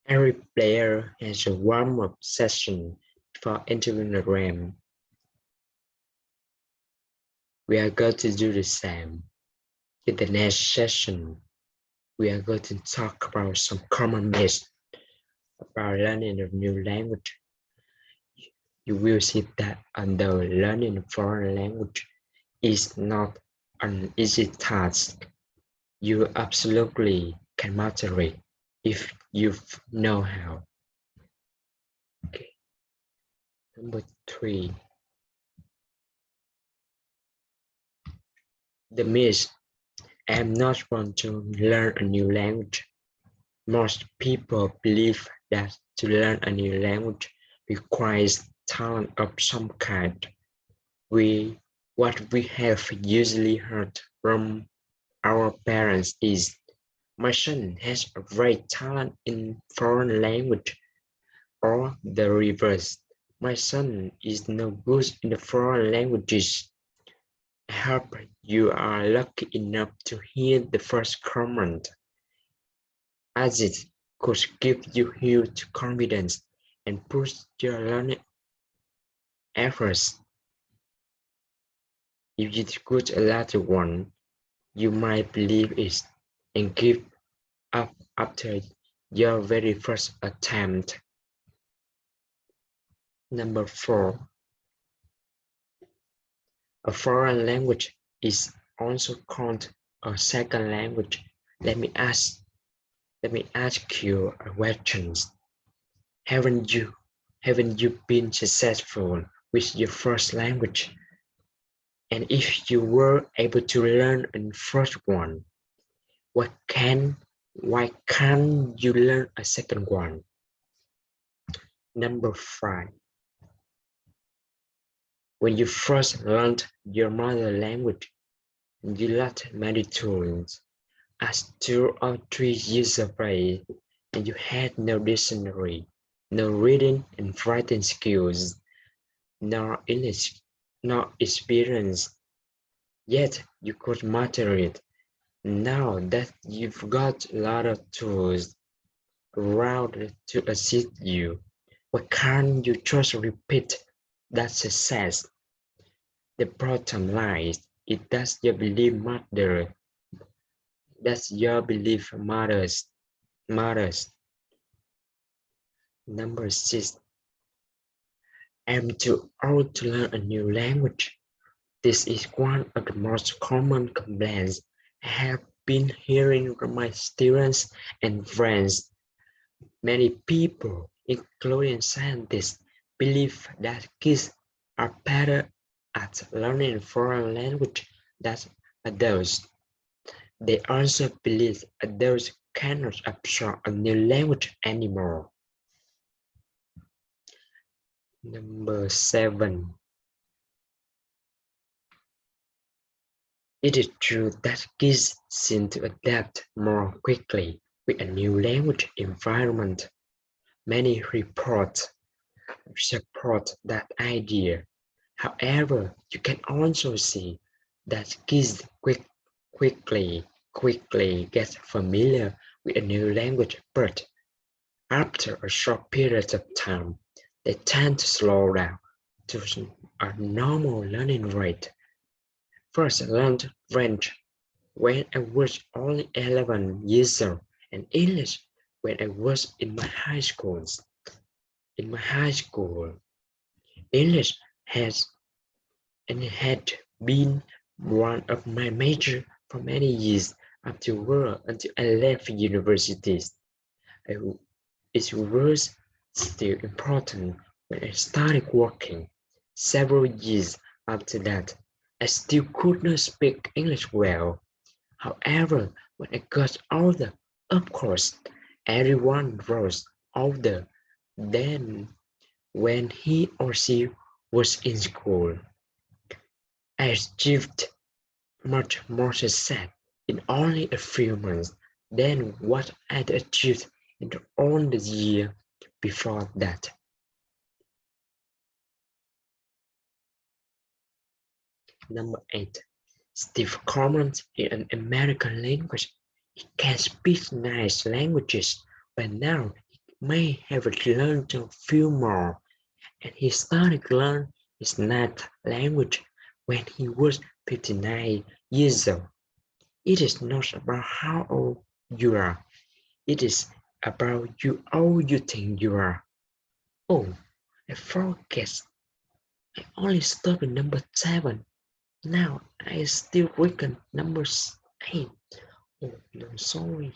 Every player has a warm-up session before entering the game. We are going to do the same. In the next session, we are going to talk about some common myths about learning a new language. You will see that although learning a foreign language is not an easy task, you absolutely can master it if you know how. Okay. Number 3. The myth: I'm not going to learn a new language. Most people believe that to learn a new language requires talent of some kind. What we have usually heard from our parents is, my son has a great talent in foreign language, or the reverse, my son is no good in the foreign languages. I hope you are lucky enough to hear the first comment, as it could give you huge confidence and push your learning efforts. If you could a later one, you might believe it and give up after your very first attempt. Number 4. A foreign language is also called a second language. Let me ask you a question. Haven't you been successful with your first language? And if you were able to learn in first one, why can't you learn a second one? Number 5. When you first learned your mother language, you lacked many tools. As 2 or 3 years of age, and you had no dictionary, no reading and writing skills, nor English, nor experience, yet you could master it. Now that you've got a lot of tools around to assist you, why can't you just repeat that success? The bottom line is, it does your belief matter. Does your belief matters? Number 6. I'm too old to learn a new language. This is one of the most common complaints I have been hearing from my students and friends. Many people, including scientists, believe that kids are better at learning foreign language than adults. They also believe adults cannot absorb a new language anymore. Number 7. It is true that kids seem to adapt more quickly with a new language environment. Many reports support that idea. However, you can also see that kids quickly get familiar with a new language, but after a short period of time, they tend to slow down to a normal learning rate. First, I learned French when I was only 11 years old, and English when I was in my high school. In my high school, English had been one of my majors for many years afterward until I left university. It was still important when I started working. Several years after that, I still could not speak English well. However, when I got older, of course, everyone was older than when he or she was in school. I achieved much more success in only a few months than what I'd achieved in all the year before that. Number 8. Steve comments in an American language. He can speak nice languages, but now may have learned a few more, and he started to learn his native language when he was 59 years old. It is not about how old you are, it is about how old you think you are. Oh, I forget. I only stopped at number 7. Now I still reckon number 8. Oh, no, sorry.